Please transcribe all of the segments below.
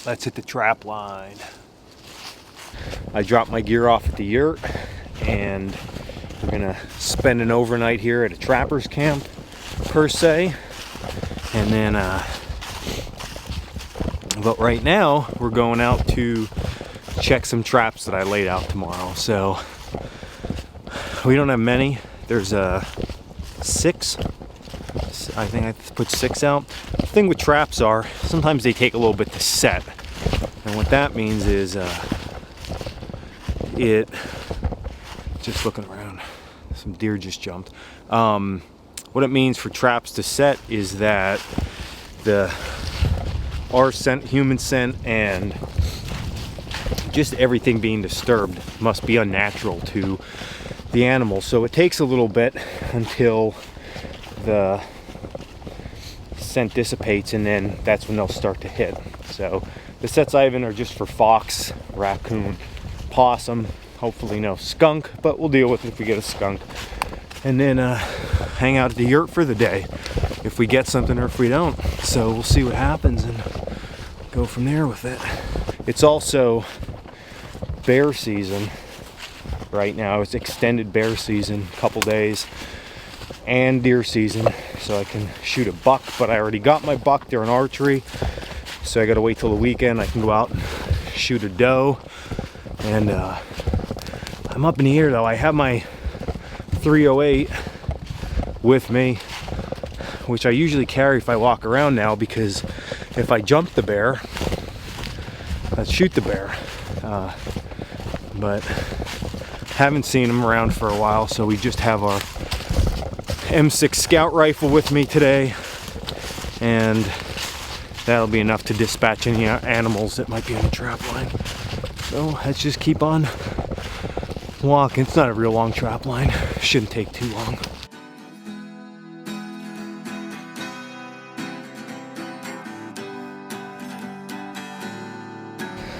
let's hit the trap line. I dropped my gear off at the Yurt, and we're gonna spend an overnight here at a trapper's camp, per se. And then, but right now, we're going out to check some traps that I laid out tomorrow. So, we don't have many. There's 6. I think I put 6 out. The thing with traps are, sometimes they take a little bit to set. And what that means is, just looking around, some deer just jumped. What it means for traps to set is that our scent, human scent, and just everything being disturbed must be unnatural to the animal. So it takes a little bit until the scent dissipates, and then that's when they'll start to hit. So the sets I have in are just for fox, raccoon, possum, hopefully no skunk, but we'll deal with it if we get a skunk. And then hang out at the Yurt for the day if we get something or if we don't. So we'll see what happens and go from there with it. It's also bear season right now. It's extended bear season, a couple days, and deer season. So I can shoot a buck, but I already got my buck. They're in archery, so I gotta wait till the weekend. I can go out and shoot a doe. And I'm up in the air though. I have my 308 with me, which I usually carry if I walk around now, because if I jump the bear, let's shoot the bear. But haven't seen them around for a while, so we just have our M6 Scout rifle with me today, and that'll be enough to dispatch any animals that might be on the trap line. So let's just keep on walking. It's not a real long trap line. Shouldn't take too long.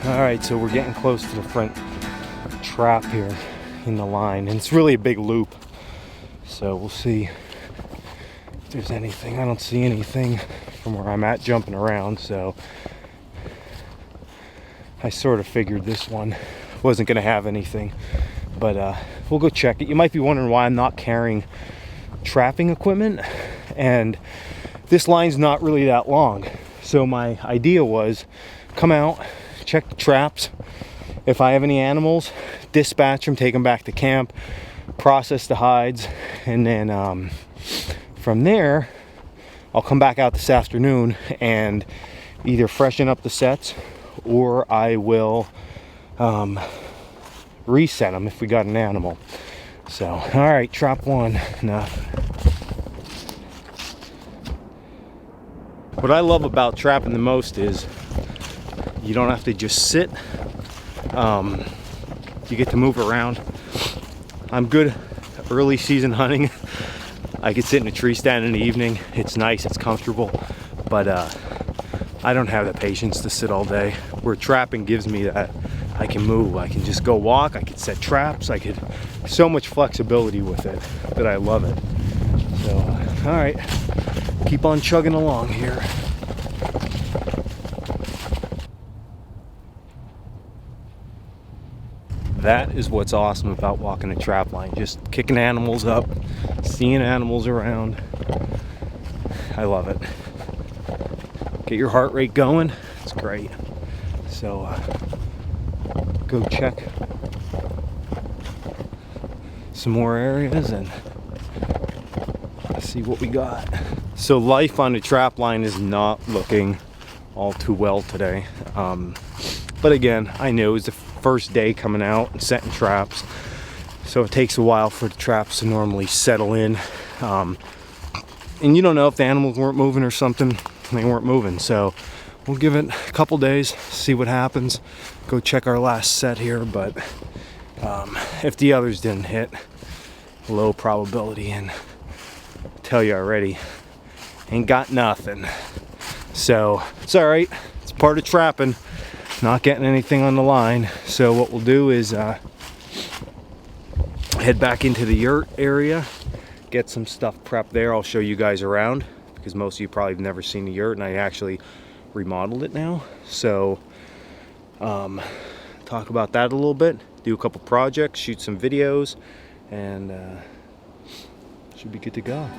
All right, so we're getting close to the front trap here in the line, and it's really a big loop. So we'll see if there's anything. I don't see anything from where I'm at jumping around, so I sort of figured this one wasn't going to have anything, but we'll go check it. You might be wondering why I'm not carrying trapping equipment, and this line's not really that long. So my idea was come out, check the traps. If I have any animals, dispatch them, take them back to camp, process the hides, and then from there I'll come back out this afternoon and either freshen up the sets, or I will reset them if we got an animal. So, all right, trap one. Enough. What I love about trapping the most is you don't have to just sit. You get to move around. I'm good early season hunting. I could sit in a tree stand in the evening. It's nice, it's comfortable, but I don't have the patience to sit all day. Where trapping gives me that. I can move, I can just go walk, I can set traps, so much flexibility with it that I love it. So, all right, keep on chugging along here. That is what's awesome about walking a trap line. Just kicking animals up, seeing animals around. I love it. Get your heart rate going. It's great. So go check some more areas and see what we got. So life on the trap line is not looking all too well today. But again, I know it's the first day coming out and setting traps, so it takes a while for the traps to normally settle in. And you don't know if the animals weren't moving or something. They weren't moving, so we'll give it a couple days, see what happens. Go check our last set here, but if the others didn't hit, low probability, and I'll tell you already, ain't got nothing. So it's all right. It's part of trapping. Not getting anything on the line. So what we'll do is head back into the Yurt area, get some stuff prepped there. I'll show you guys around, because most of you probably have never seen the Yurt, and I actually remodeled it now. So talk about that a little bit, do a couple projects, shoot some videos, and should be good to go.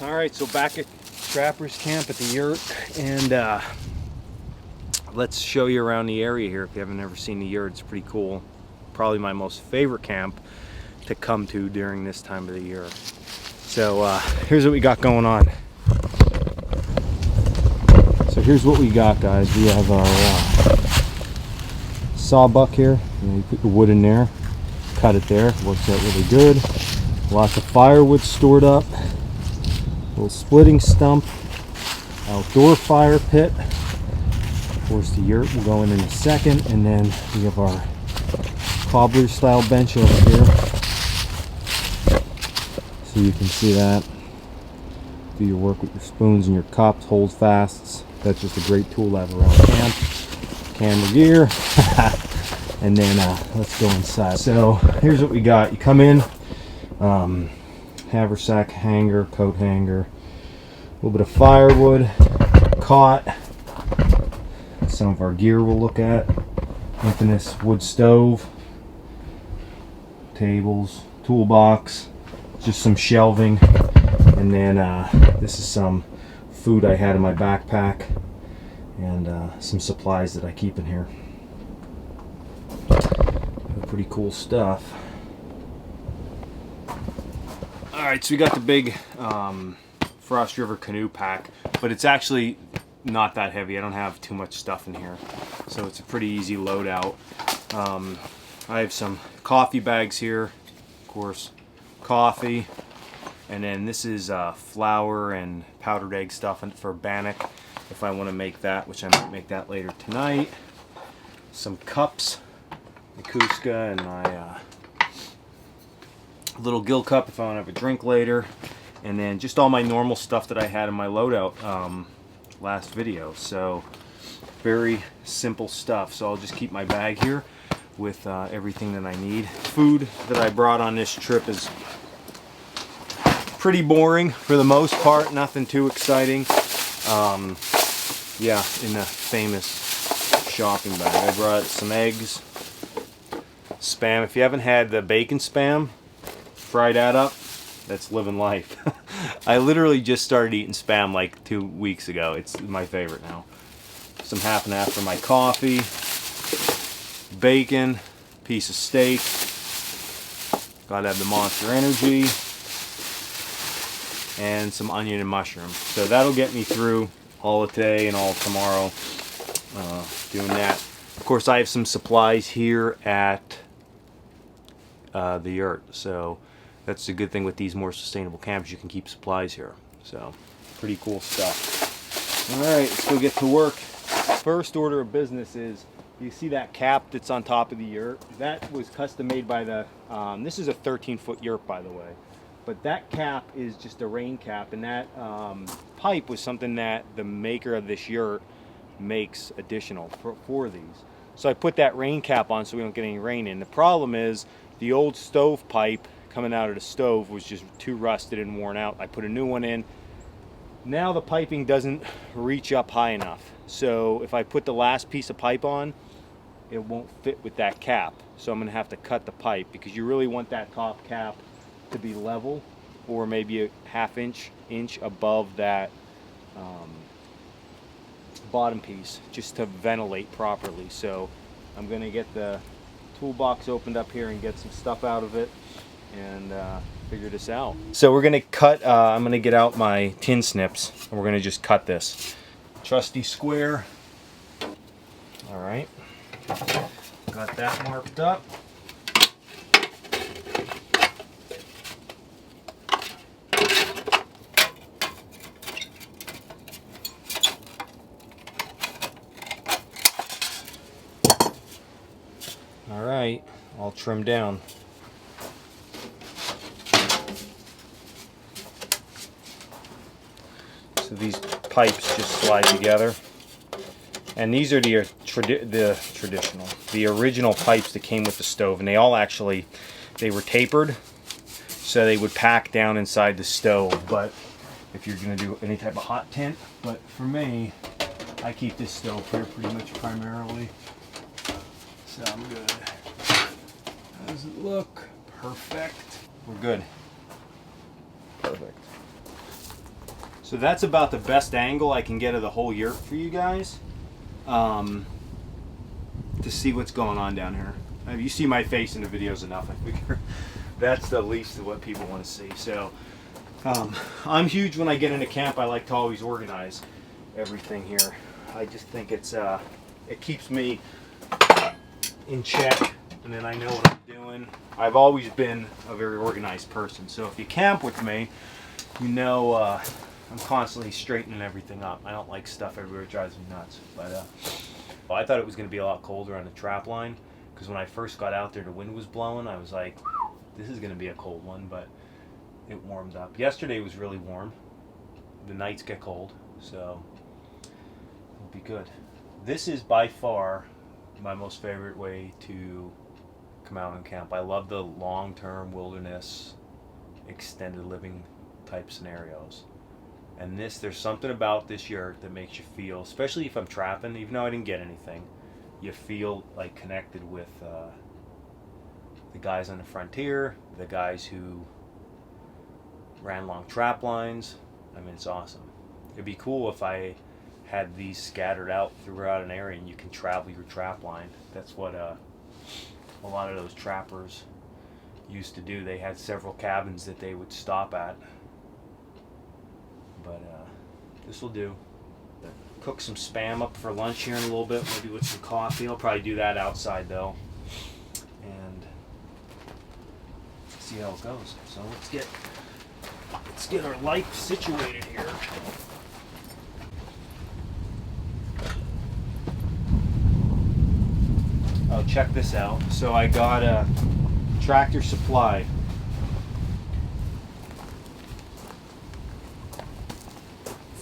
Alright, so back at Trapper's Camp at the Yurt, and let's show you around the area here if you haven't ever seen the Yurt. It's pretty cool. Probably my most favorite camp to come to during this time of the year. So here's what we got going on. So here's what we got, guys. We have our sawbuck here. And you put the wood in there, cut it there, works out really good. Lots of firewood stored up. Little splitting stump, outdoor fire pit. Of course, the Yurt will go in a second, and then we have our cobbler style bench over here, so you can see that. Do your work with your spoons and your cups, hold fasts. That's just a great tool to have around camp. Camera gear, and then let's go inside. So here's what we got. You come in. Haversack hanger, coat hanger, a little bit of firewood, cot, some of our gear we'll look at, infamous wood stove, tables, toolbox, just some shelving, and then this is some food I had in my backpack, and some supplies that I keep in here. Pretty cool stuff. Alright, so we got the big Frost River canoe pack, but it's actually not that heavy. I don't have too much stuff in here, so it's a pretty easy loadout. I have some coffee bags here, of course, coffee, and then this is flour and powdered egg stuff for bannock if I want to make that, which I might make that later tonight. Some cups, the Kuska, and my little gill cup if I want to have a drink later, and then just all my normal stuff that I had in my loadout last video. So very simple stuff. So I'll just keep my bag here with everything that I need. Food that I brought on this trip is pretty boring for the most part, nothing too exciting. Yeah, in the famous shopping bag I brought some eggs, Spam. If you haven't had the bacon Spam, fry that up, that's living life. I literally just started eating Spam like 2 weeks ago. It's my favorite now. Some half and half for my coffee, bacon, piece of steak, gotta have the Monster Energy, and some onion and mushroom. So that'll get me through all of today and all tomorrow doing that. Of course, I have some supplies here at the Yurt, so that's a good thing with these more sustainable camps. You can keep supplies here, so pretty cool stuff. All right, let's go get to work. First order of business is, you see that cap that's on top of the Yurt? That was custom made by the this is a 13-foot Yurt, by the way, but that cap is just a rain cap, and that pipe was something that the maker of this Yurt makes additional for these. So I put that rain cap on so we don't get any rain in. The problem is the old stove pipe coming out of the stove was just too rusted and worn out. I put a new one in. Now the piping doesn't reach up high enough. So if I put the last piece of pipe on, it won't fit with that cap. So I'm gonna have to cut the pipe, because you really want that top cap to be level, or maybe a half inch above that bottom piece, just to ventilate properly. So I'm gonna get the toolbox opened up here and get some stuff out of it and figure this out. So we're gonna cut, I'm gonna get out my tin snips and we're gonna just cut this. Trusty square. All right, got that marked up. All right, all trimmed down. So these pipes just slide together. And these are the original pipes that came with the stove, and they all actually, they were tapered, so they would pack down inside the stove. But if you're going to do any type of hot tent, but for me, I keep this stove here pretty much primarily. So I'm good. How does it look? Perfect. We're good. Perfect. So that's about the best angle I can get of the whole yurt for you guys. To see what's going on down here. You see my face in the videos enough, I figure that's the least of what people want to see. So I'm huge when I get into camp. I like to always organize everything here. I just think it's it keeps me in check, and then I know what I'm doing. I've always been a very organized person, so if you camp with me, you know I'm constantly straightening everything up. I don't like stuff everywhere. It drives me nuts. But I thought it was going to be a lot colder on the trap line, because when I first got out there, the wind was blowing. I was like, this is going to be a cold one, but it warmed up. Yesterday was really warm. The nights get cold, so it'll be good. This is by far my most favorite way to come out and camp. I love the long-term wilderness, extended living type scenarios. And there's something about this yurt that makes you feel, especially if I'm trapping, even though I didn't get anything, you feel like connected with the guys on the frontier, the guys who ran long trap lines. I mean, it's awesome. It'd be cool if I had these scattered out throughout an area and you can travel your trap line. That's what a lot of those trappers used to do. They had several cabins that they would stop at. But this will do. Cook some Spam up for lunch here in a little bit, maybe with some coffee. I'll probably do that outside though, and see how it goes. So let's get our life situated here. Oh, check this out. So I got a Tractor Supply.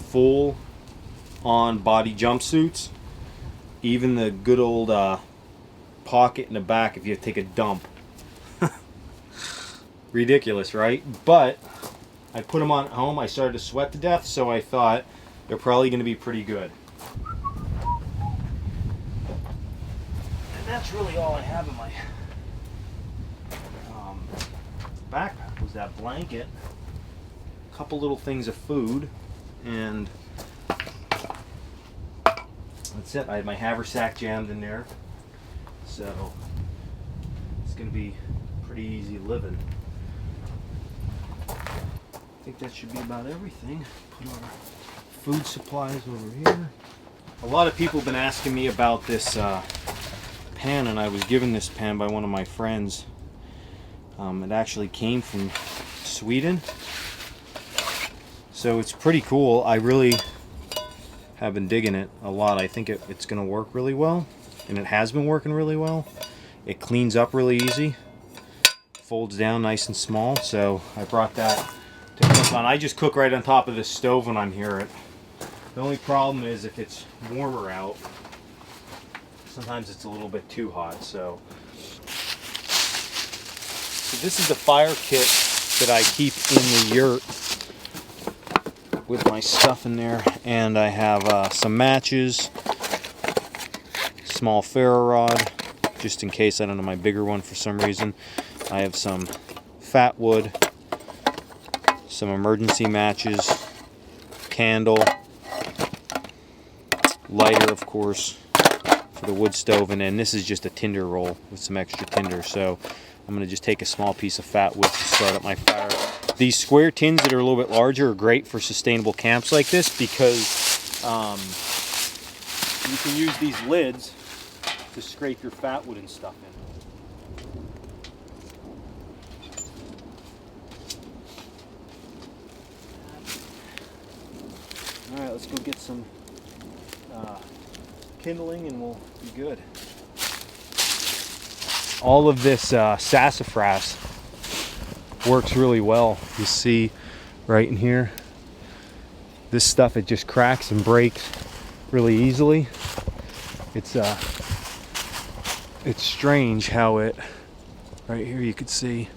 Full on body jumpsuits, even the good old pocket in the back if you take a dump. Ridiculous, right? But I put them on at home. I started to sweat to death, so I thought they're probably going to be pretty good. And that's really all I have in my backpack was that blanket, a couple little things of food, and that's it. I had my haversack jammed in there, so it's going to be pretty easy living. I think that should be about everything. Put our food supplies over here. A lot of people have been asking me about this pan, and I was given this pan by one of my friends. It actually came from Sweden. So it's pretty cool. I really have been digging it a lot. I think it's going to work really well, and it has been working really well. It cleans up really easy, folds down nice and small, so I brought that to cook on. I just cook right on top of this stove when I'm here. The only problem is if it's warmer out, sometimes it's a little bit too hot. So this is the fire kit that I keep in the yurt with my stuff in there, and I have some matches, small ferro rod, just in case I don't know my bigger one for some reason. I have some fat wood, some emergency matches, candle, lighter of course for the wood stove, and then this is just a tinder roll with some extra tinder. So I'm going to just take a small piece of fat wood to start up my fire. These square tins that are a little bit larger are great for sustainable camps like this, because you can use these lids to scrape your fat wood and stuff in. Alright, let's go get some kindling and we'll be good. All of this sassafras works really well. You see right in here, This stuff, it just cracks and breaks really easily. It's strange how it, right here you could see,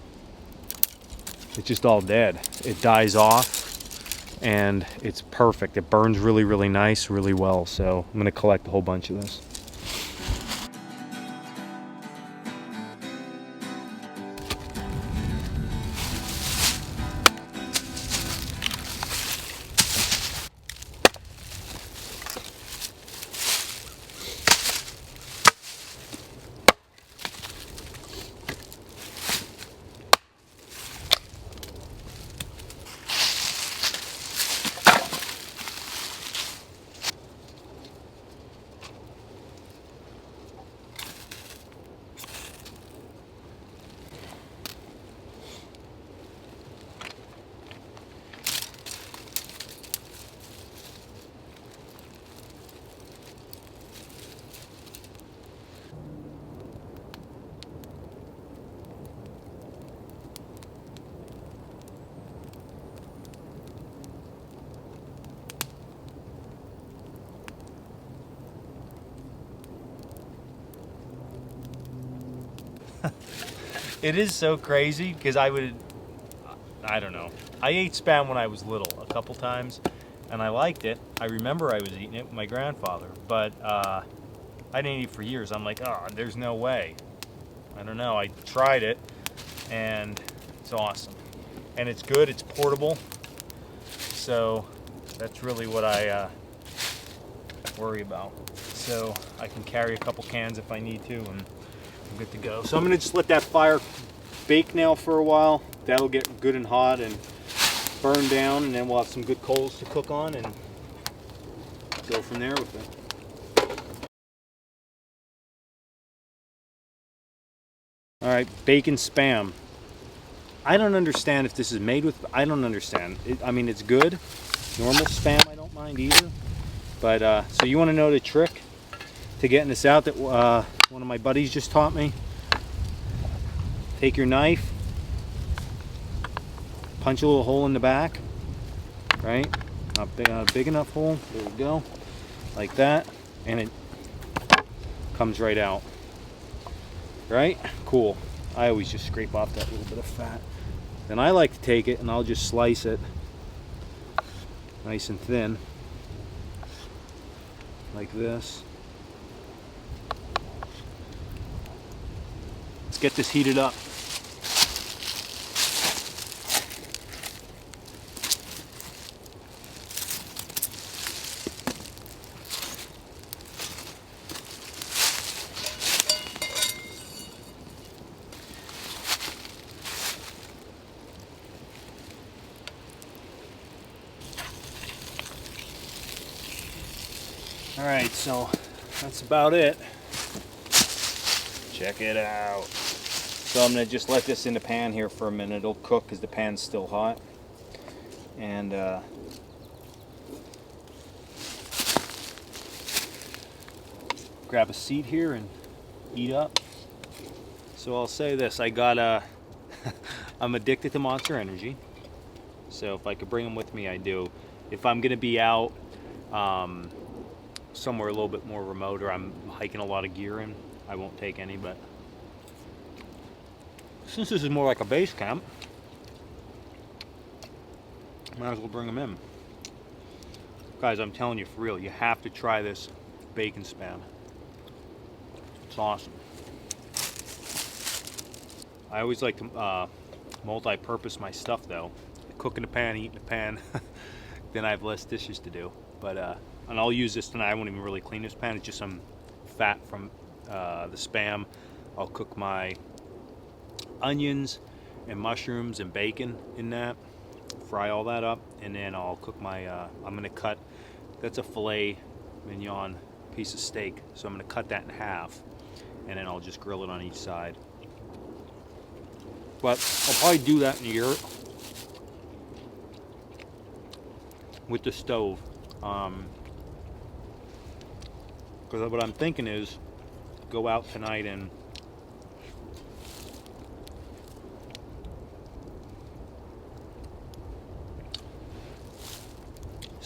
it's just all dead. It dies off and it's perfect. It burns really, really nice, really well. So I'm gonna collect a whole bunch of this. It is so crazy because I don't know. I ate Spam when I was little a couple times and I liked it. I remember I was eating it with my grandfather, but I didn't eat it for years. I'm like, oh, there's no way. I don't know. I tried it and it's awesome. And it's good, it's portable. So that's really what I worry about. So I can carry a couple cans if I need to, and I'm good to go. So I'm gonna just let that fire bake now for a while. That'll get good and hot and burn down, and then we'll have some good coals to cook on and go from there with it. All right, bacon Spam. I don't understand if this is made with, I don't understand. I mean, it's good. Normal Spam, I don't mind either. But, so you want to know the trick to getting this out that one of my buddies just taught me? Take your knife, punch a little hole in the back, right? Not big, big enough hole. There we go. Like that. And it comes right out. Right? Cool. I always just scrape off that little bit of fat. Then I like to take it and I'll just slice it nice and thin. Like this. Let's get this heated up. All right, so that's about it. Check it out. So I'm gonna just let this in the pan here for a minute. It'll cook because the pan's still hot. And grab a seat here and eat up. So I'll say this, I got I'm addicted to Monster Energy. So if I could bring them with me, I do. If I'm gonna be out somewhere a little bit more remote, or I'm hiking a lot of gear in, I won't take any, but since this is more like a base camp, might as well bring them in. Guys, I'm telling you for real, you have to try this bacon Spam. It's awesome. I always like to multi-purpose my stuff though. Cook in the pan, eat in the pan. Then I have less dishes to do. But and I'll use this tonight. I won't even really clean this pan. It's just some fat from the Spam. I'll cook my onions and mushrooms and bacon in that. Fry all that up, and then I'll cook my. I'm gonna cut. That's a filet mignon piece of steak. So I'm gonna cut that in half, and then I'll just grill it on each side. But I'll probably do that in the yurt with the stove. Because what I'm thinking is go out tonight and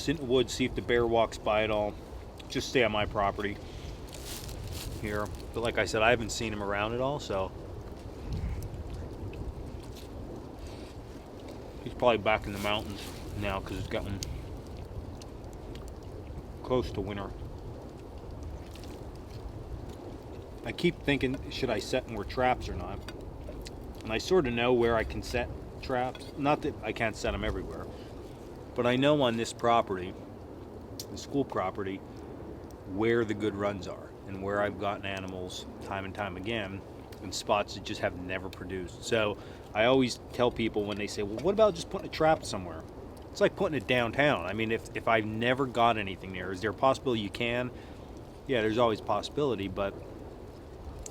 sit in the woods, see if the bear walks by at all. Just stay on my property here. But like I said, I haven't seen him around at all, so he's probably back in the mountains now because it's gotten close to winter. I keep thinking, should I set more traps or not? And I sort of know where I can set traps. Not that I can't set them everywhere, but I know on this property, the school property, where the good runs are and where I've gotten animals time and time again in spots that just have never produced. So I always tell people when they say, well, what about just putting a trap somewhere? It's like putting it downtown. I mean, if I've never got anything there, is there a possibility you can? Yeah, there's always a possibility, but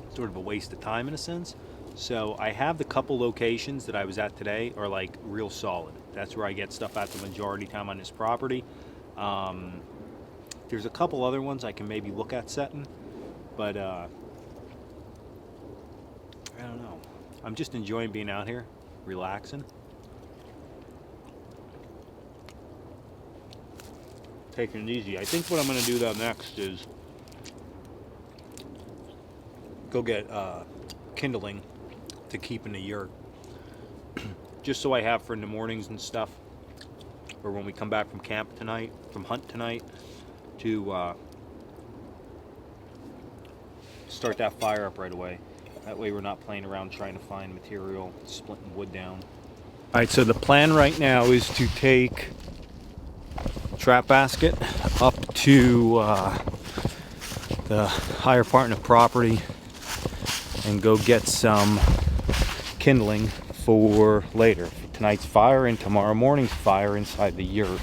it's sort of a waste of time in a sense. So I have the couple locations that I was at today are like real solid. That's where I get stuff at the majority time on this property. There's a couple other ones I can maybe look at setting, but I don't know. I'm just enjoying being out here, relaxing. Taking it easy. I think what I'm going to do though next is go get kindling to keep in the yurt, just so I have for in the mornings and stuff, or when we come back from camp tonight, from hunt tonight, to start that fire up right away. That way we're not playing around trying to find material, splitting wood down. Alright, so the plan right now is to take trap basket up to the higher part of the property and go get some kindling for later. For tonight's fire and tomorrow morning's fire inside the yurt.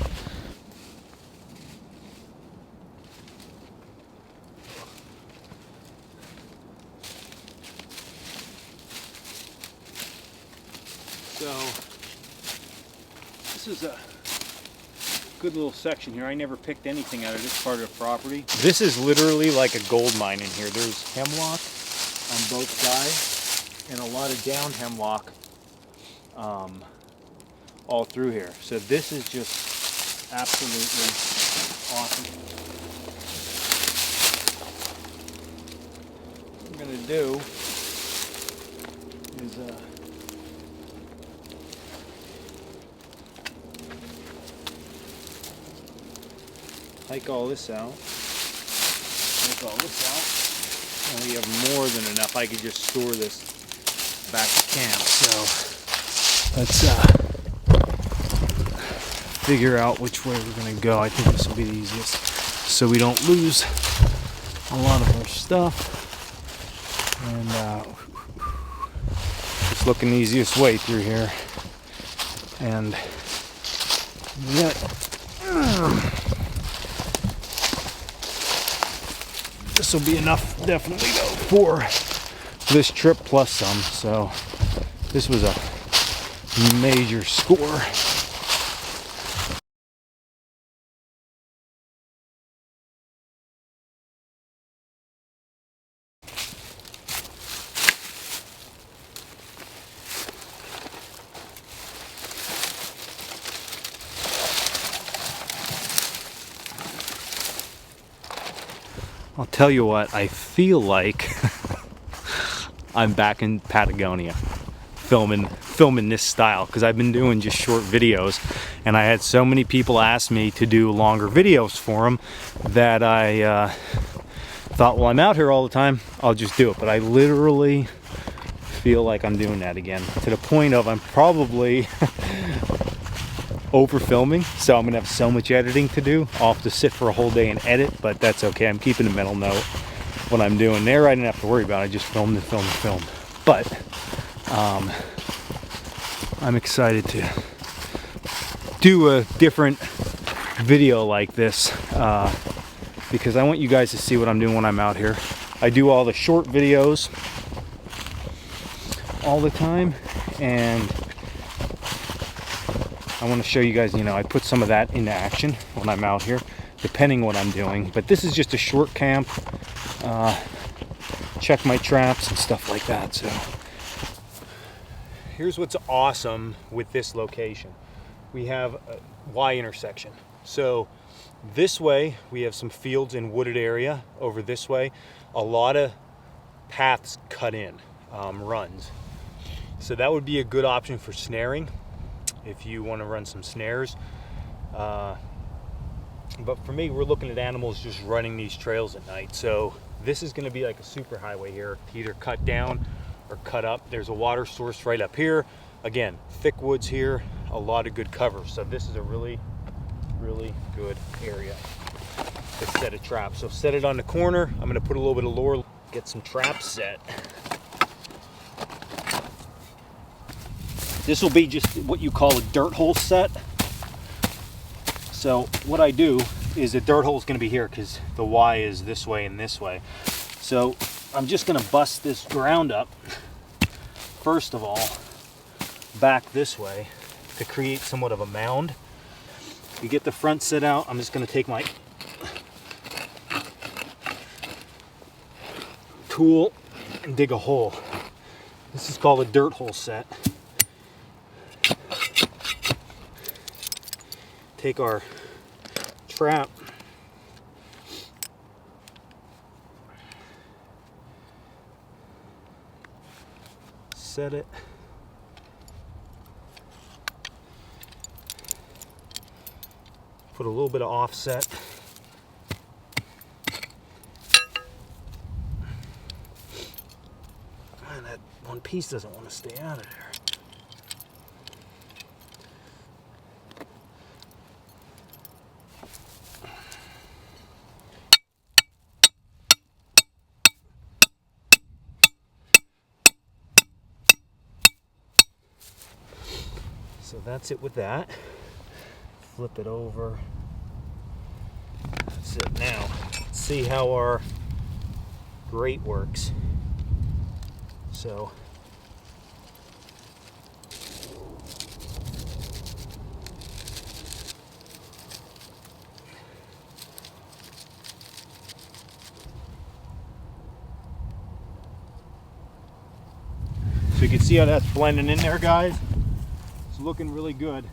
So this is a good little section here. I never picked anything out of this part of the property. This is literally like a gold mine in here. There's hemlock on both sides and a lot of down hemlock all through here. So this is just absolutely awesome. What I'm gonna do is hike all this out, and we have more than enough. I could just store this back to camp. So let's figure out which way we're gonna go. I think this will be the easiest, so we don't lose a lot of our stuff. And just looking the easiest way through here, and this will be enough, definitely, though, for this trip plus some. So this was a major score. I'll tell you what, I feel like I'm back in Patagonia filming this style, because I've been doing just short videos, and I had so many people ask me to do longer videos for them that I thought, well, I'm out here all the time, I'll just do it. But I literally feel like I'm doing that again, to the point of I'm probably over filming, so I'm gonna have so much editing to do. I'll have to sit for a whole day and edit, but that's okay. I'm keeping a mental note what I'm doing there. I didn't have to worry about it. I just filmed and filmed and filmed. But I'm excited to do a different video like this because I want you guys to see what I'm doing when I'm out here. I do all the short videos all the time, and I want to show you guys, I put some of that into action when I'm out here, depending what I'm doing. But this is just a short camp, check my traps and stuff like that. So here's what's awesome with this location. We have a Y intersection. So This way, we have some fields and wooded area. Over this way, a lot of paths cut in, runs. So that would be a good option for snaring if you want to run some snares. But for me, we're looking at animals just running these trails at night. So this is going to be like a super highway here to either cut down or cut up. There's a water source right up here. Again, thick woods here, a lot of good cover. So this is a really good area to set a trap. So set it on the corner. I'm going to put a little bit of lure, get some traps set. This will be just what you call a dirt hole set. So what I do is the dirt hole is going to be here because the Y is this way and this way. So I'm just going to bust this ground up, first of all, back this way to create somewhat of a mound. You get the front set out. I'm just going to take my tool and dig a hole. This is called a dirt hole set. Take our trap, set it, put a little bit of offset, and that one piece doesn't want to stay out of there. So that's it with that. Flip it over. That's it. Now, let's see how our grate works. So, you can see how that's blending in there, guys. It's looking really good.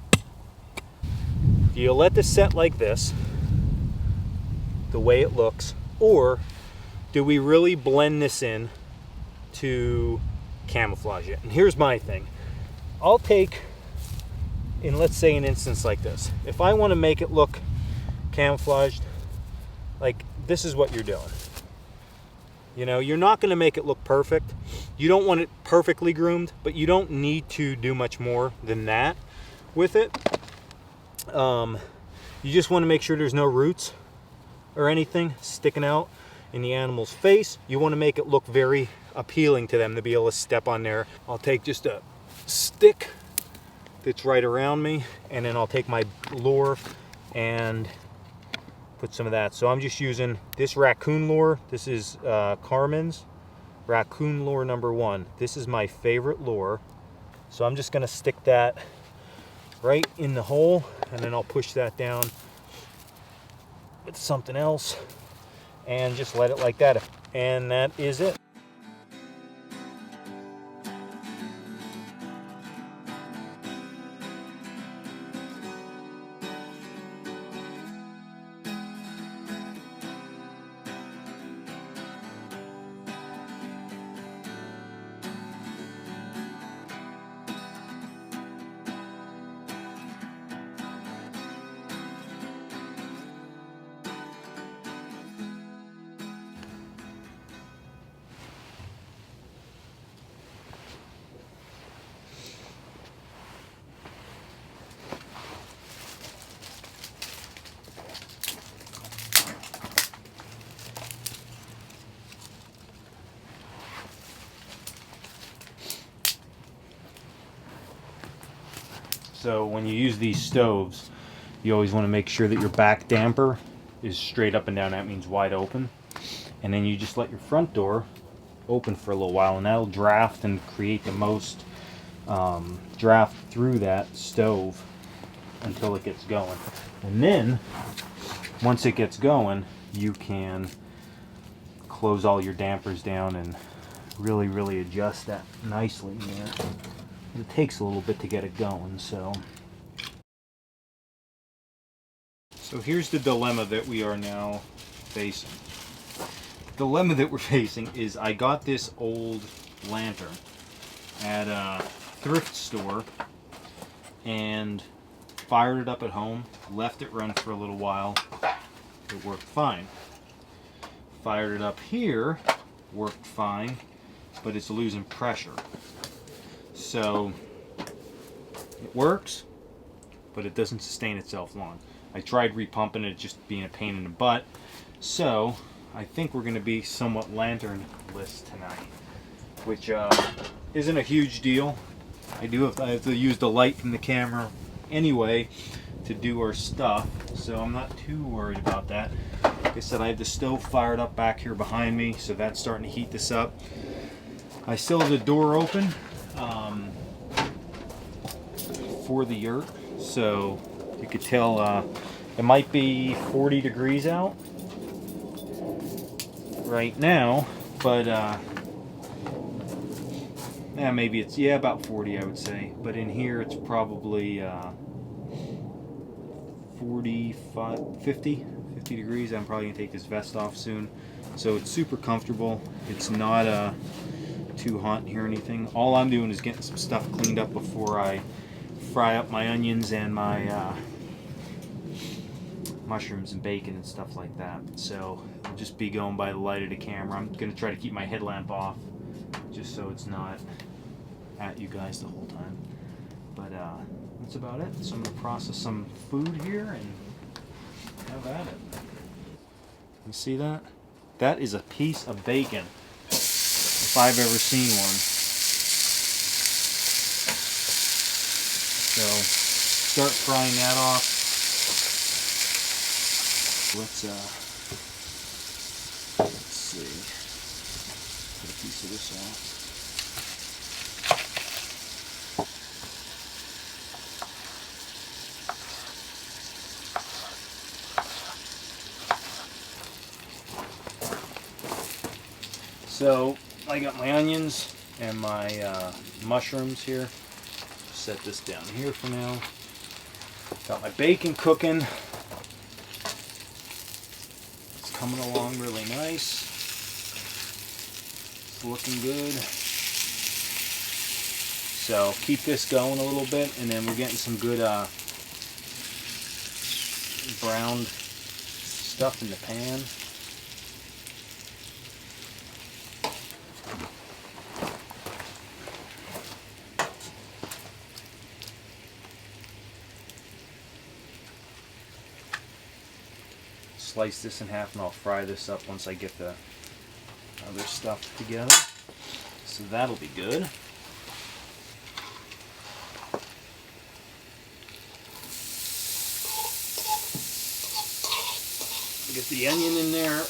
Do you let this set like this, the way it looks, or do we really blend this in to camouflage it? And here's my thing. I'll take, in let's say an instance like this, if I want to make it look camouflaged, like this is what you're doing. You know, you're not going to make it look perfect. You don't want it perfectly groomed, but you don't need to do much more than that with it. You just want to make sure there's no roots or anything sticking out in the animal's face. You want to make it look very appealing to them to be able to step on there. I'll take just a stick that's right around me, and then I'll take my lure and put some of that. So I'm just using this Raccoon Lure. This is Carmen's Raccoon Lure #1. This is my favorite lure. So I'm just going to stick that right in the hole, and then I'll push that down with something else and just let it like that. And that is it. So when you use these stoves, you always want to make sure that your back damper is straight up and down. That means wide open. And then you just let your front door open for a little while, and that'll draft and create the most draft through that stove until it gets going. And then once it gets going, you can close all your dampers down and really adjust that nicely there. It takes a little bit to get it going, so So here's the dilemma that we are now facing. The dilemma that we're facing is I got this old lantern at a thrift store and fired it up at home, left it run for a little while. It worked fine. Fired it up here, worked fine, but it's losing pressure. So it works, but it doesn't sustain itself long. I tried repumping it, just being a pain in the butt. So I think we're going to be somewhat lanternless tonight, which isn't a huge deal. I have to use the light from the camera anyway to do our stuff, so I'm not too worried about that. Like I said, I have the stove fired up back here behind me, so that's starting to heat this up. I still have the door open for the yurt, so you could tell it might be 40 degrees out right now, but yeah, maybe it's about 40, I would say, but in here it's probably 45, 50 degrees. I'm probably gonna take this vest off soon, so it's super comfortable. It's not too hot in here or anything. All I'm doing is getting some stuff cleaned up before I fry up my onions and my mushrooms and bacon and stuff like that. So I'll just be going by the light of the camera. I'm gonna try to keep my headlamp off just so it's not at you guys the whole time. But that's about it. So I'm gonna process some food here and have at it. You see that? That is a piece of bacon, if I've ever seen one. So start frying that off. Let's see. Put a piece of this off. So I got my onions and my mushrooms here. Set this down here for now. Got my bacon cooking. It's coming along really nice. It's looking good. So keep this going a little bit, and then we're getting some good browned stuff in the pan. Slice this in half and I'll fry this up once I get the other stuff together. So that'll be good. Get the onion in there.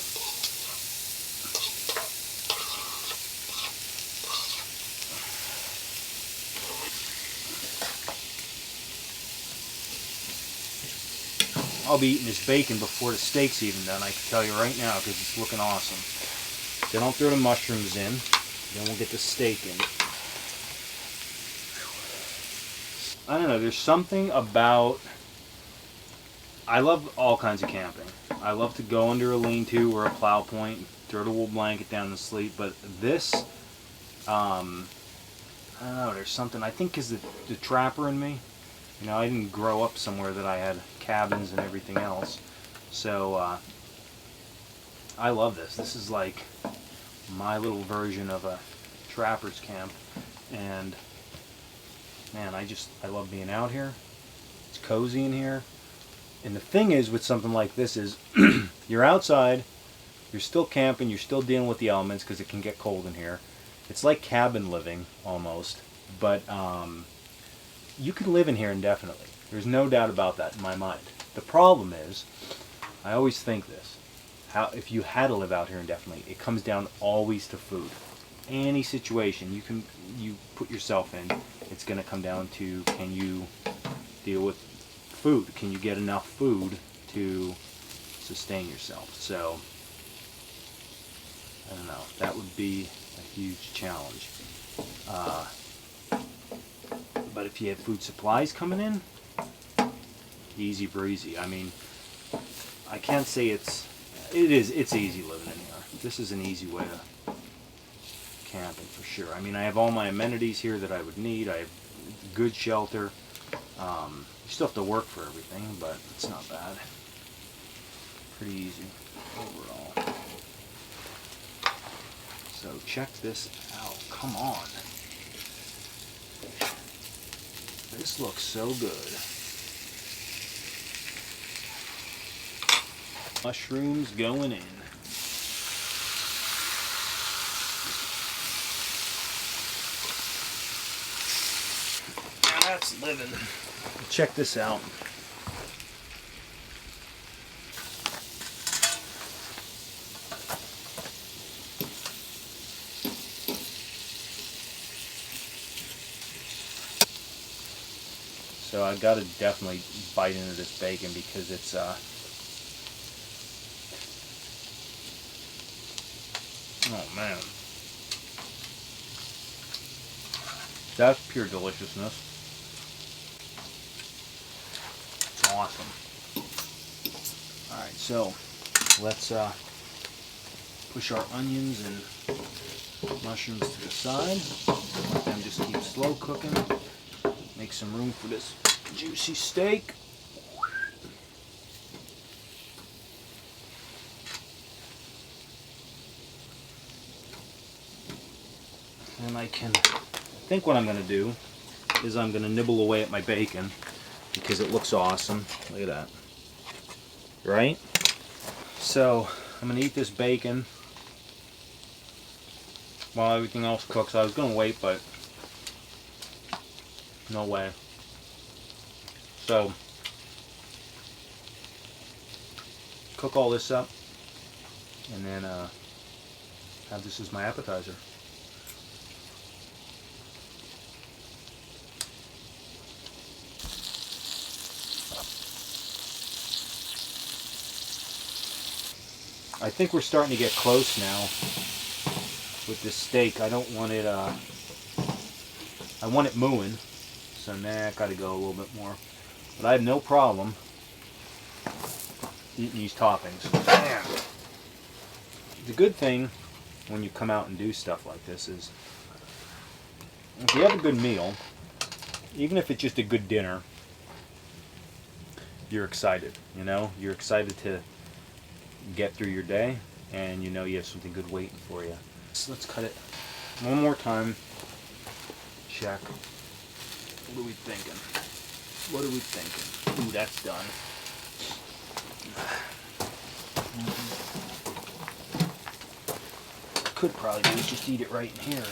I'll be eating this bacon before the steak's even done, I can tell you right now, because it's looking awesome. Then I'll throw the mushrooms in, then we'll get the steak in. I don't know, there's something about... I love all kinds of camping. I love to go under a lean-to or a plow point, throw the wool blanket down to sleep, but this, I don't know, there's something, I think is the trapper in me. You know, I didn't grow up somewhere that I had cabins and everything else, so I love this. This is like my little version of a trapper's camp, and man, I love being out here. It's cozy in here, and the thing is with something like this is you're outside, you're still camping, you're still dealing with the elements because it can get cold in here. It's like cabin living almost, but you can live in here indefinitely. There's no doubt about that in my mind. The problem is, I always think this, if you had to live out here indefinitely, it comes down always to food. Any situation you put yourself in, it's going to come down to, can you deal with food? Can you get enough food to sustain yourself? So, I don't know, that would be a huge challenge. But if you have food supplies coming in, easy breezy. I mean, I can't say it's easy living in here. This is an easy way to camping for sure. I mean, I have all my amenities here that I would need. I have good shelter. You still have to work for everything, but it's not bad. Pretty easy overall. So check this out. Come on. This looks so good. Mushrooms going in. Now that's living. Check this out. So I've got to definitely bite into this bacon because it's oh man, that's pure deliciousness. Awesome. All right, so let's push our onions and mushrooms to the side. Let them just keep slow cooking. Make some room for this juicy steak. And I think what I'm going to do is I'm going to nibble away at my bacon because it looks awesome. Look at that. Right? So I'm going to eat this bacon while everything else cooks. I was going to wait, but no way. So cook all this up and then have this as my appetizer. I think we're starting to get close now with this steak. I don't want it, I want it mooing, so now I gotta go a little bit more. But I have no problem eating these toppings. Man. The good thing when you come out and do stuff like this is if you have a good meal, even if it's just a good dinner, you're excited, you know? You're excited to get through your day, and you know you have something good waiting for you. So let's cut it one more time. Check. What are we thinking? What are we thinking? Ooh, that's done. Could probably do is just eat it right in here.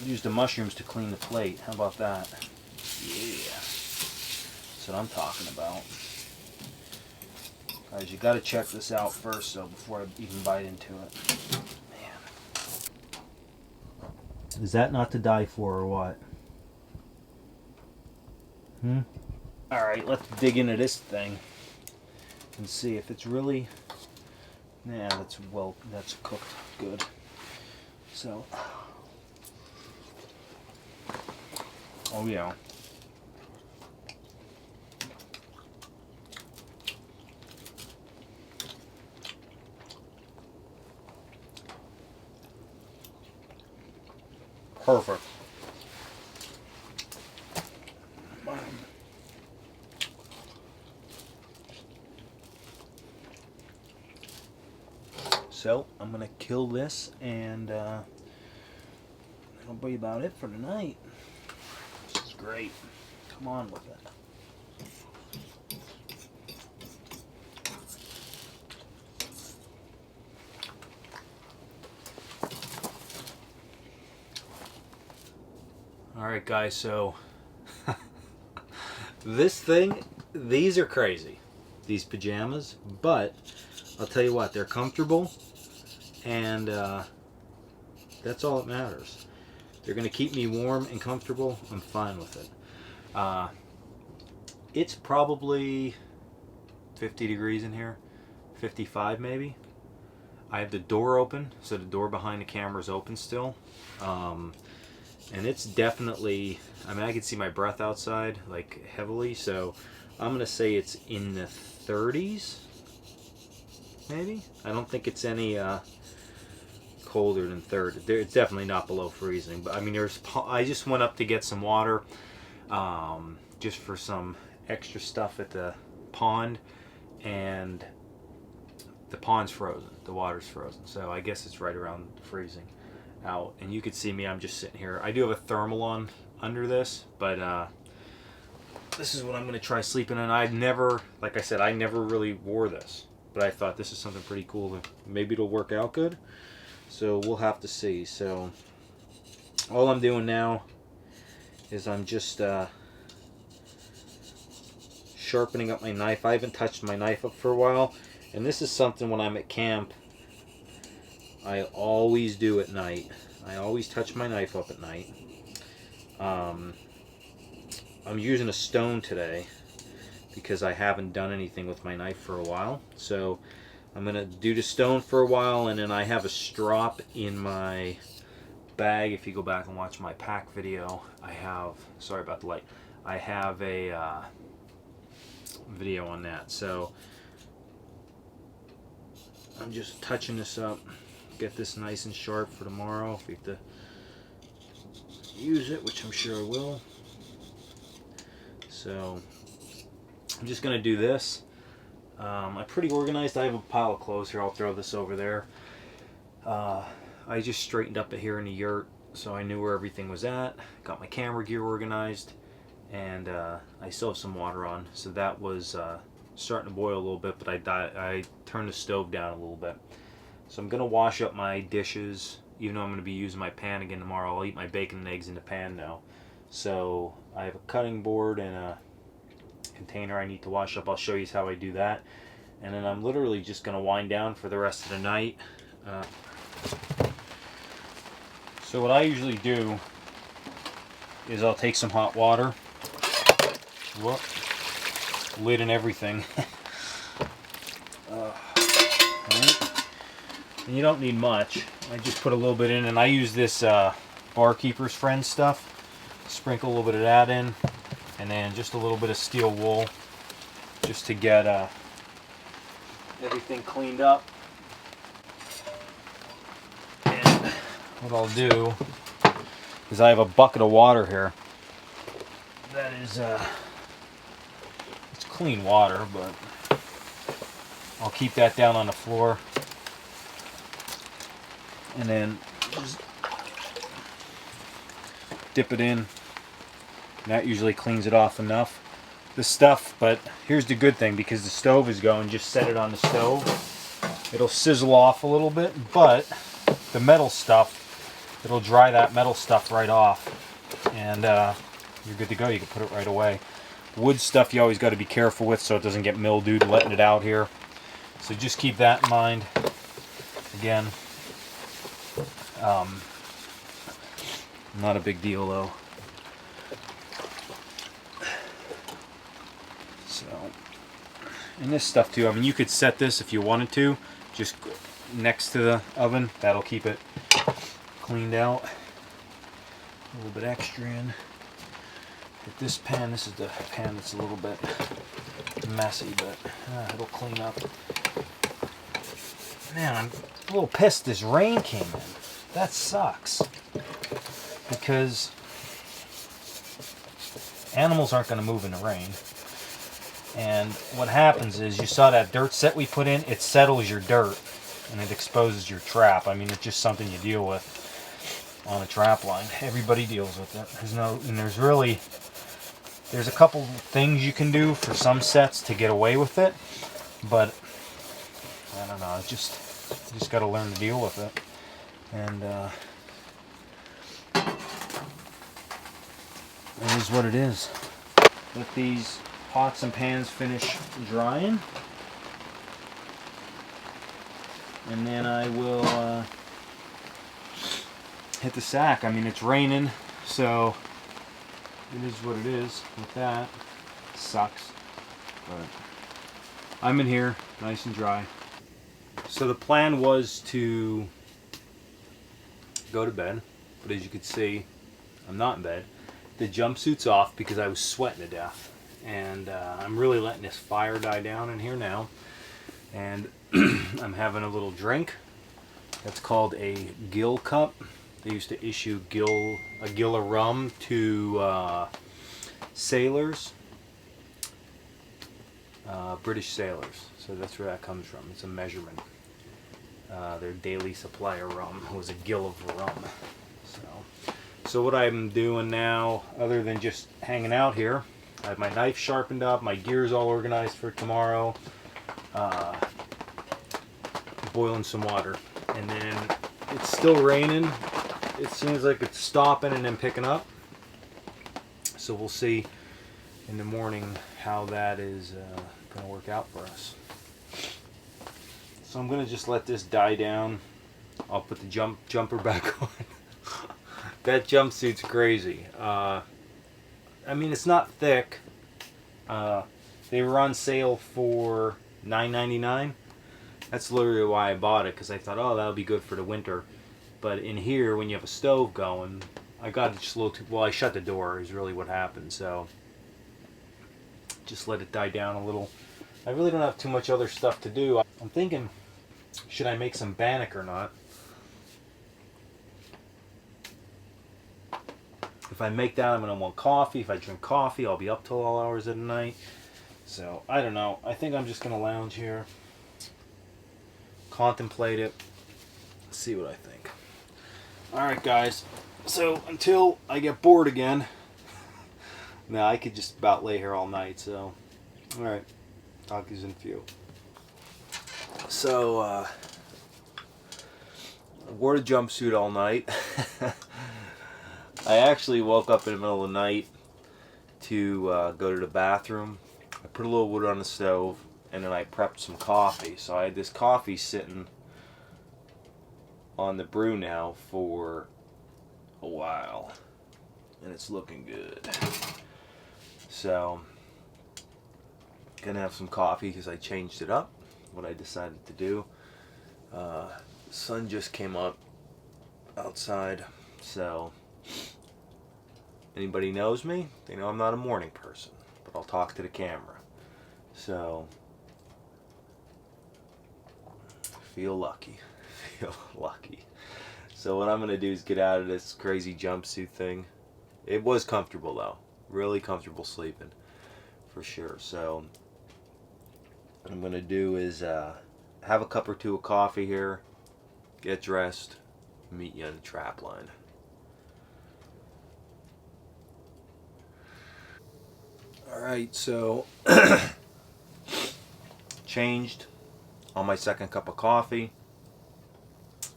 Use the mushrooms to clean the plate. How about that? Yeah. That's what I'm talking about. Guys, you got to check this out first, though, before I even bite into it. Man. Is that not to die for, or what? Alright, let's dig into this thing and see if it's really... Yeah, that's cooked good. So... Oh yeah. Perfect. So I'm gonna kill this, and that'll be about it for tonight. Great. Come on with it. Alright guys, so this thing, these are crazy, these pajamas, but I'll tell you what, they're comfortable, and that's all that matters. They're going to keep me warm and comfortable. I'm fine with it. It's probably 50 degrees in here, 55 maybe. I have the door open, so the door behind the camera is open still. and it's definitely, I mean, I can see my breath outside like heavily, so I'm gonna say it's in the 30s, maybe. I don't think it's any colder than 30. It's definitely not below freezing, but I mean, I just went up to get some water, just for some extra stuff at the pond, and the pond's frozen, the water's frozen, so I guess it's right around freezing out. And you could see me, I'm just sitting here. I do have a thermal on under this, but this is what I'm going to try sleeping in. I've never, like I said, I never really wore this, but I thought this is something pretty cool. Maybe it'll work out good, so we'll have to see. So all I'm doing now is I'm just sharpening up my knife. I haven't touched my knife up for a while, and this is something when I'm at camp I always do at night. I always touch my knife up at night. I'm using a stone today because I haven't done anything with my knife for a while, so I'm gonna do the stone for a while, and then I have a strop in my bag. If you go back and watch my pack video, I have, sorry about the light, I have a video on that. So I'm just touching this up, get this nice and sharp for tomorrow if we have to use it, which I'm sure I will. So I'm just gonna do this. I'm pretty organized. I have a pile of clothes here. I'll throw this over there. I just straightened up here in the yurt, so I knew where everything was at. Got my camera gear organized, and I still have some water on, so that was starting to boil a little bit, but I turned the stove down a little bit. So I'm gonna wash up my dishes, even though I'm gonna be using my pan again tomorrow. I'll eat my bacon and eggs in the pan now. So I have a cutting board and a container I need to wash up. I'll show you how I do that, and then I'm literally just gonna wind down for the rest of the night. So what I usually do is I'll take some hot water, whoop, lid and everything. Right. And you don't need much. I just put a little bit in, and I use this Barkeeper's Friend stuff. Sprinkle a little bit of that in, and then just a little bit of steel wool, just to get everything cleaned up. And what I'll do is I have a bucket of water here. That is it's clean water, but I'll keep that down on the floor, and then just dip it in. That usually cleans it off enough, the stuff. But here's the good thing, because the stove is going, just set it on the stove. It'll sizzle off a little bit, but the metal stuff, it'll dry that metal stuff right off, and you're good to go. You can put it right away. Wood stuff you always got to be careful with so it doesn't get mildewed letting it out here. So just keep that in mind. Again, not a big deal though. So, and this stuff too, I mean, you could set this if you wanted to, just next to the oven. That'll keep it cleaned out. A little bit extra in. But this pan, this is the pan that's a little bit messy, but it'll clean up. Man, I'm a little pissed this rain came in. That sucks. Because animals aren't going to move in the rain. And what happens is, you saw that dirt set we put in, it settles your dirt and it exposes your trap. I mean, it's just something you deal with on a trap line. Everybody deals with it. There's a couple things you can do for some sets to get away with it, but I don't know, you just got to learn to deal with it. And it is what it is. Let these pots and pans finish drying, and then I will hit the sack. I mean, it's raining, so it is what it is with that. It sucks, but I'm in here nice and dry. So the plan was to go to bed, but as you can see, I'm not in bed. The jumpsuit's off because I was sweating to death. And I'm really letting this fire die down in here now. And I'm having a little drink. That's called a gill cup. They used to issue a gill of rum to sailors, British sailors. So that's where that comes from. It's a measurement. Their daily supply of rum was a gill of rum. So what I'm doing now, other than just hanging out here, I have my knife sharpened up, my gear's all organized for tomorrow, boiling some water. And then it's still raining. It seems like it's stopping and then picking up. So we'll see in the morning how that is going to work out for us. So I'm going to just let this die down. I'll put the jumper back on. That jumpsuit's crazy. I mean, it's not thick. They were on sale for $9.99. That's literally why I bought it, because I thought, oh, that'll be good for the winter. But in here, when you have a stove going, I got it just a little too... Well, I shut the door is really what happened, so... Just let it die down a little. I really don't have too much other stuff to do. I'm thinking, should I make some bannock or not? If I make that, I'm going to want coffee. If I drink coffee, I'll be up till all hours of the night. So, I don't know. I think I'm just going to lounge here. Contemplate it. See what I think. Alright guys, so until I get bored again, now I could just about lay here all night, so alright, talk to you in a few. So I wore the jumpsuit all night. I actually woke up in the middle of the night to go to the bathroom. I put a little wood on the stove, and then I prepped some coffee. So I had this coffee sitting on the brew now for a while, and it's looking good. So gonna have some coffee because I changed it up, what I decided to do. The sun just came up outside, so anybody knows me, they know I'm not a morning person, but I'll talk to the camera. So feel lucky. Lucky. So what I'm going to do is get out of this crazy jumpsuit thing. It was comfortable though. Really comfortable sleeping. For sure. So what I'm going to do is have a cup or two of coffee here. Get dressed. Meet you on the trap line. Alright, so changed on my second cup of coffee.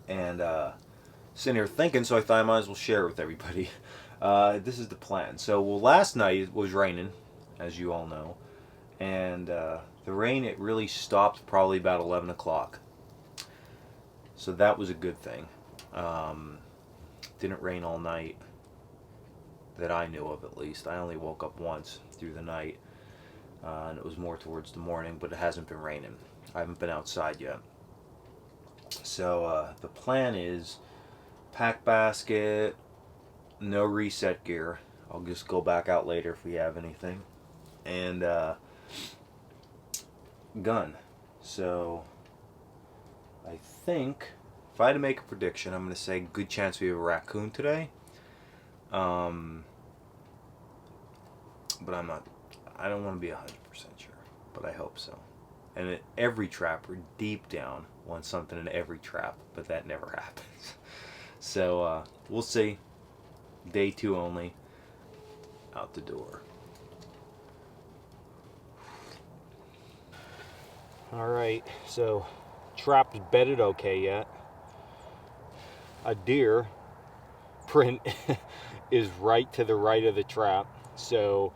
And sitting here thinking, so I thought I might as well share it with everybody. This is the plan. So, well, last night it was raining, as you all know, and the rain, it really stopped probably about 11 o'clock. So that was a good thing. Didn't rain all night, that I knew of at least. I only woke up once through the night, and it was more towards the morning, but it hasn't been raining. I haven't been outside yet. So the plan is pack basket, no reset gear. I'll just go back out later if we have anything. And gun. So I think if I had to make a prediction, I'm going to say good chance we have a raccoon today. But I'm not, I don't want to be 100% sure, but I hope so. And every trapper deep down wants something in every trap, but that never happens. So we'll see. Day 2 only. Out the door. Alright, so trap's bedded okay yet. A deer print is right to the right of the trap, so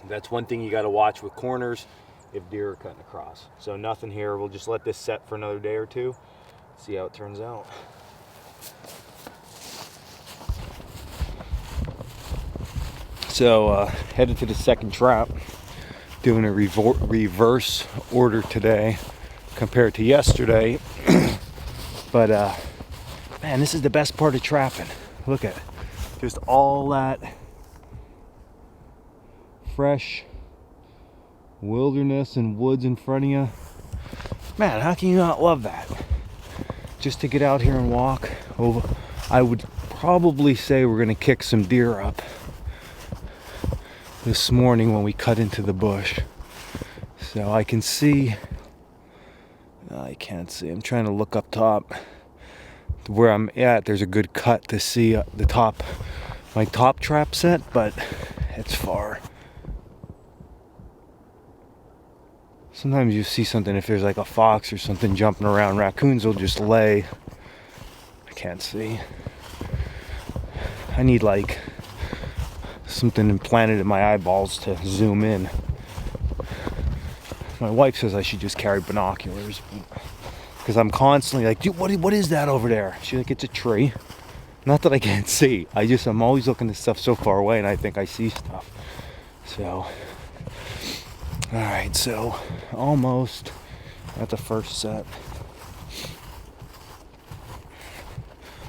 that's one thing you got to watch with corners if deer are cutting across. So nothing here. We'll just let this set for another day or two, see how it turns out. So headed to the second trap, doing a reverse order today compared to yesterday. But Man, this is the best part of trapping. Look at it. Just all that fresh wilderness and woods in front of you. Man, how can you not love that? Just to get out here and walk over. I would probably say we're gonna kick some deer up this morning when we cut into the bush. So I can see, I can't see, I'm trying to look up top. Where I'm at, there's a good cut to see the top, my top trap set, but it's far. Sometimes you see something, if there's like a fox or something jumping around, raccoons will just lay. I can't see. I need like something implanted in my eyeballs to zoom in. My wife says I should just carry binoculars, because I'm constantly like, dude, what is that over there? She's like, it's a tree. Not that I can't see. I'm always looking at stuff so far away, and I think I see stuff. So, all right, so almost at the first set.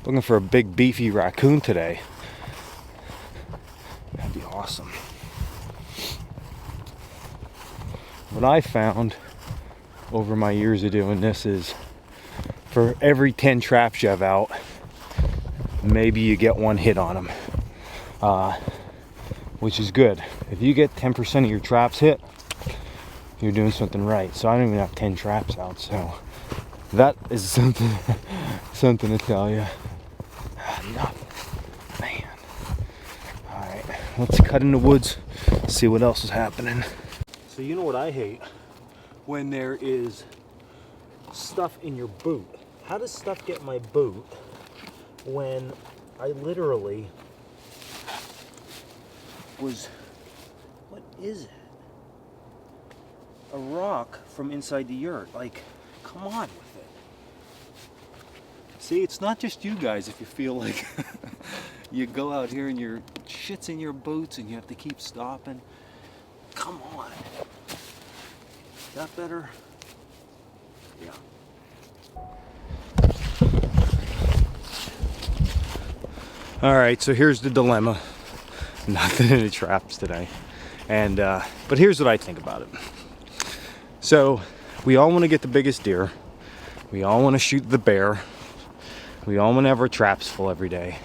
Looking for a big beefy raccoon today. That'd be awesome. What I found over my years of doing this is, for every 10 traps you have out, maybe you get one hit on them, which is good. If you get 10% of your traps hit, you're doing something right. So I don't even have 10 traps out, so that is something to tell you. Nothing, man. All right, let's cut in the woods, see what else is happening. So you know what I hate? When there is stuff in your boot. How does stuff get in my boot when I literally was, what is it? A rock from inside the yurt. Like, come on with it. See, it's not just you guys if you feel like you go out here and your shit's in your boots and you have to keep stopping. Come on. Is that better? Yeah. All right, so here's the dilemma. Nothing in the traps today. And but here's what I think about it. So we all want to get the biggest deer. We all want to shoot the bear. We all want to have our traps full every day.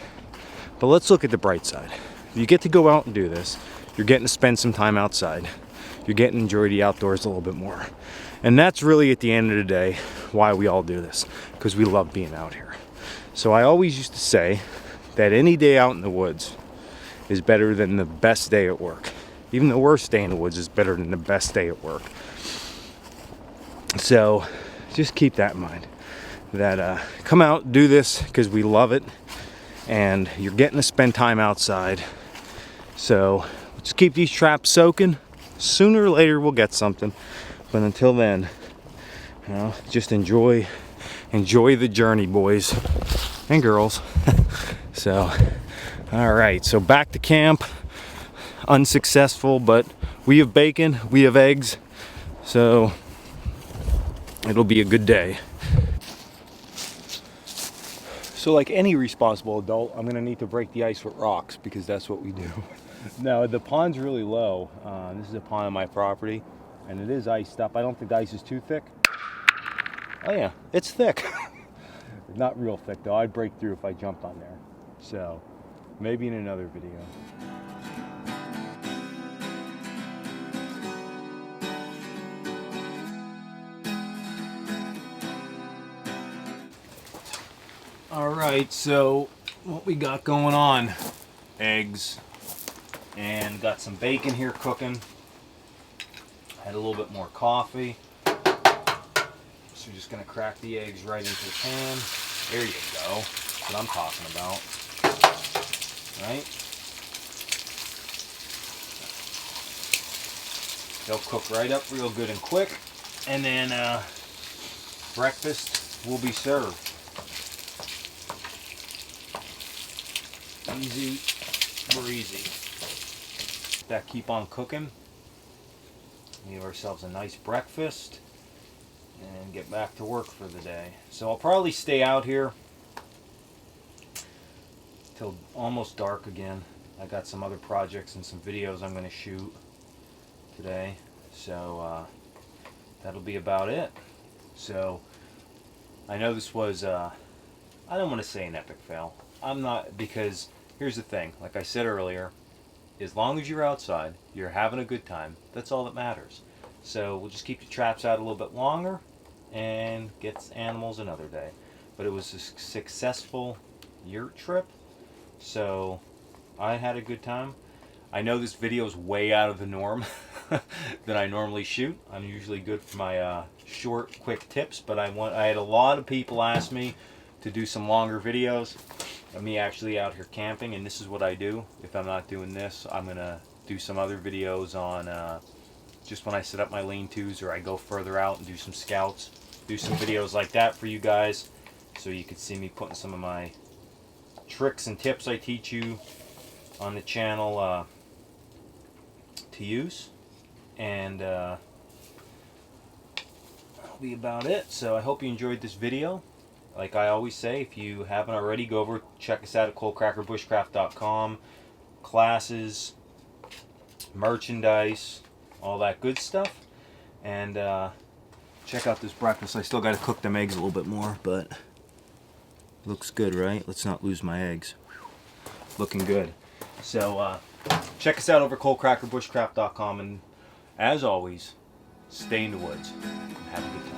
But let's look at the bright side. You get to go out and do this. You're getting to spend some time outside. You're getting to enjoy the outdoors a little bit more. And that's really, at the end of the day, why we all do this. Because we love being out here. So I always used to say that any day out in the woods is better than the best day at work. Even the worst day in the woods is better than the best day at work. So just keep that in mind. That come out, do this because we love it. And you're getting to spend time outside. So let's keep these traps soaking. Sooner or later we'll get something. But until then, you know, just enjoy the journey, boys and girls. So, all right, so back to camp. Unsuccessful, but we have bacon, we have eggs, so it'll be a good day. So like any responsible adult, I'm gonna need to break the ice with rocks because that's what we do. Now the pond's really low. This is a pond on my property and it is iced up. I don't think the ice is too thick. Oh yeah, it's thick. Not real thick though. I'd break through if I jumped on there. So maybe in another video. All right, so what we got going on? Eggs, and got some bacon here cooking. Had a little bit more coffee. So we're just gonna crack the eggs right into the pan. There you go. That's what I'm talking about. Right? They'll cook right up real good and quick. And then breakfast will be served. Easy breezy. That keep on cooking. Give ourselves a nice breakfast and get back to work for the day. So I'll probably stay out here till almost dark again. I got some other projects and some videos I'm going to shoot today, so that'll be about it. So I know this was I don't want to say an epic fail. I'm not, because here's the thing, like I said earlier, as long as you're outside, you're having a good time, that's all that matters. So we'll just keep the traps out a little bit longer and get animals another day. But it was a successful yurt trip, so I had a good time. I know this video is way out of the norm that I normally shoot. I'm usually good for my short, quick tips, but I had a lot of people ask me to do some longer videos of me actually out here camping, and this is what I do. If I'm not doing this, I'm gonna do some other videos on just when I set up my lean-tos, or I go further out and do some scouts, do some videos like that for you guys, so you can see me putting some of my tricks and tips I teach you on the channel to use. And that'll be about it. So I hope you enjoyed this video. Like I always say, if you haven't already, go over, check us out at Coalcracker, classes, merchandise, all that good stuff. And check out this breakfast. I still got to cook them eggs a little bit more, but looks good, right? Let's not lose my eggs. Looking good. So check us out over Coalcracker, and as always, stay in the woods and have a good time.